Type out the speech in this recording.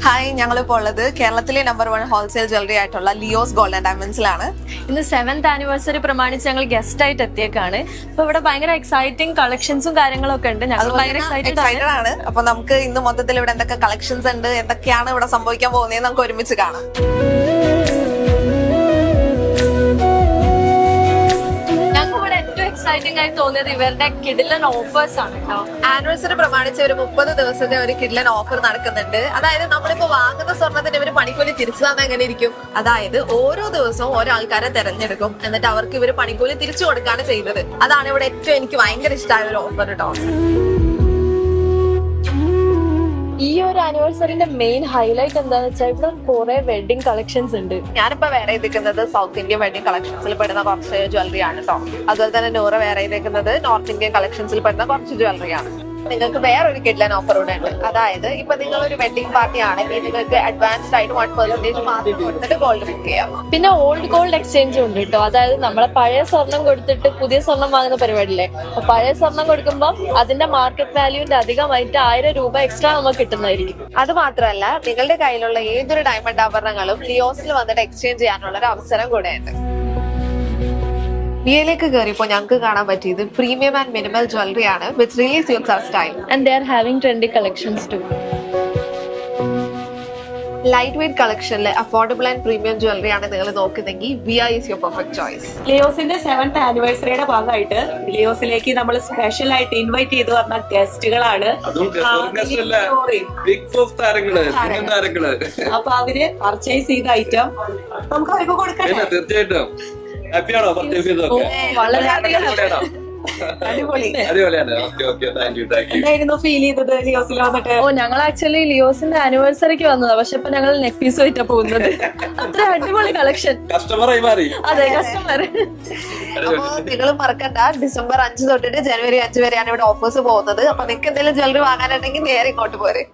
Hi, ഞങ്ങളിപ്പോൾ ഉള്ളത് കേരളത്തിലെ നമ്പർ 1 ഹോൾസെയിൽ ജ്വല്ലറി ആയിട്ടുള്ള ലിയോസ് ഗോൾഡ് ആൻഡ് ഡയമണ്ട്സിലാണ്. ഇന്ന് 7th ആനിവേഴ്സറി പ്രമാണിച്ച് ഞങ്ങൾ ഗസ്റ്റ് ആയിട്ട് എത്തിയേക്കാണ്. അപ്പൊ ഇവിടെ ഭയങ്കര എക്സൈറ്റിംഗ് കളക്ഷൻസും കാര്യങ്ങളൊക്കെ ഉണ്ട്. ഞങ്ങൾ ഭയങ്കര എക്സൈറ്റഡ് ആണ്. അപ്പൊ നമുക്ക് ഇന്ന് മൊത്തത്തിൽ ഇവിടെ എന്തൊക്കെ കളക്ഷൻസ് ഉണ്ട്, എന്തൊക്കെയാണ് ഇവിടെ സംഭവിക്കാൻ പോകുന്നത് നമുക്ക് ഒരുമിച്ച് കാണാം. എക്സൈറ്റിംഗ് ആയി തോന്നിയത് ഇവരുടെ കിഡിലൻ ഓഫേഴ്സ് ആണ് കേട്ടോ. ആനിവേഴ്സറി പ്രമാണിച്ച് ഒരു 30 ദിവസത്തെ ഒരു കിഡ്ലൻ ഓഫർ നടക്കുന്നുണ്ട്. അതായത് നമ്മളിപ്പോ വാങ്ങുന്ന സ്വർണ്ണത്തിന് ഇവര് പണിക്കൂലി തിരിച്ചു തന്നെ എങ്ങനെ ഇരിക്കും? അതായത് ഓരോ ദിവസവും ഓരോ ആൾക്കാരെ തെരഞ്ഞെടുക്കും, എന്നിട്ട് അവർക്ക് ഇവര് പണിക്കൂലി തിരിച്ചു കൊടുക്കുകയാണ് ചെയ്യുന്നത്. അതാണ് ഇവിടെ ഏറ്റവും എനിക്ക് ഭയങ്കര ഇഷ്ടമായ ഒരു ഓഫർ കേട്ടോ. ഈ ഒരു ആനിവേഴ്സറിന്റെ മെയിൻ ഹൈലൈറ്റ് എന്താന്ന് വെച്ചാൽ ഇവിടെ കുറെ വെഡിങ് കളക്ഷൻസ് ഉണ്ട്. ഞാനിപ്പോ വേറെ ചെയ്തിരിക്കുന്നത് സൗത്ത് ഇന്ത്യൻ വെഡിങ് കളക്ഷൻസിൽ പെടുന്ന കുറച്ച് ജ്വല്ലറി ആണ് കേട്ടോ. അതുപോലെ തന്നെ നൂറ് വേറെ ചെയ്തിരിക്കുന്നത് നോർത്ത് ഇന്ത്യൻ കളക്ഷൻസിൽ പെടുന്ന കുറച്ച് ജ്വല്ലറി ആണ്. നിങ്ങൾക്ക് വേറൊരു കിഡ്ലൻ ഓഫർ കൂടെ ഉണ്ട്. അതായത് ഇപ്പൊ നിങ്ങൾ ഒരു വെഡിങ് പാർട്ടി ആണെങ്കിൽ നിങ്ങൾക്ക് അഡ്വാൻസ്ഡ് ആയിട്ട് 1% മാത്രം കൊടുത്തിട്ട് ഗോൾഡ് ബുക്ക് ചെയ്യാം. പിന്നെ ഓൾഡ് ഗോൾഡ് എക്സ്ചേഞ്ച് ഉണ്ട് കേട്ടോ. അതായത് നമ്മളെ പഴയ സ്വർണം കൊടുത്തിട്ട് പുതിയ സ്വർണം വാങ്ങുന്ന പരിപാടിയില്ലേ, അപ്പൊ പഴയ സ്വർണം കൊടുക്കുമ്പോൾ അതിന്റെ മാർക്കറ്റ് വാല്യൂവിന്റെ അധികമായിട്ട് 1000 രൂപ എക്സ്ട്രാ നമുക്ക് കിട്ടുന്നതായിരിക്കും. അത് മാത്രമല്ല, നിങ്ങളുടെ കയ്യിലുള്ള ഏതൊരു ഡയമണ്ട് ആഭരണങ്ങളും ലിയോസിൽ വന്നിട്ട് എക്സ്ചേഞ്ച് ചെയ്യാനുള്ള ഒരു അവസരം കൂടെ ഉണ്ട്. വിയയിലേക്ക് കയറിയപ്പോൾ ഞങ്ങൾക്ക് കാണാൻ പറ്റിയത് പ്രീമിയം ആൻഡ് മിനിമൽ ജ്വല്ലറി ആണ്, വിച്ച് റിയലി സ്യൂട്ട്സ് അവർ style. And they are having trendy collections too. Light weight കളക്ഷനിലെ അഫോർഡബിൾ ആൻഡ് പ്രീമിയം ജ്വല്ലറി ആണ് നിങ്ങൾ നോക്കുന്നെങ്കിൽ Viya is your perfect choice. ലിയോസിന്റെ 7th ആനിവേഴ്സറിയുടെ ഭാഗമായിട്ട് ലിയോസിലേക്ക് നമ്മൾ സ്പെഷ്യൽ ആയിട്ട് ഇൻവൈറ്റ് ചെയ്ത് വന്ന ഗസ്റ്റുകളാണ്. അപ്പൊ അവര് പർച്ചേസ് ചെയ്ത ഐറ്റം നമുക്ക് അവർക്ക് കൊടുക്കാം. തീർച്ചയായിട്ടും ഹാപ്പിയാണോ പർച്ചേസ് ചെയ്തതൊക്കെ? വളരെയധികം അടിപൊളി. അടിപൊളിയാണ്. Thank you. എന്തായിരുന്നു ഫീൽ ചെയ്തത് ലിയോസിൽ വന്നിട്ട്? ഞങ്ങൾ ആക്ച്വലി ലിയോസിന്റെ ആനിവേഴ്സറിക്ക് വന്നതാ, പക്ഷെ ഇപ്പൊ ഞങ്ങൾ നെക്ക് പീസ് ആയിട്ടാ പോകുന്നത്. അത്ര അടിപൊളി കളക്ഷൻ. കസ്റ്റമറായി മാറി. അതെ, കസ്റ്റമർ. അപ്പൊ നിങ്ങൾ മറക്കണ്ട, December 5 തൊട്ടിട്ട് January 5 വരെയാണ് ഇവിടെ ഓഫേഴ്സ് പോകുന്നത്. അപ്പൊ നിങ്ങൾക്ക് എന്തെങ്കിലും ജ്വല്ലറി വാങ്ങാനുണ്ടെങ്കിൽ നേരെ ഇങ്ങോട്ട് പോരെ.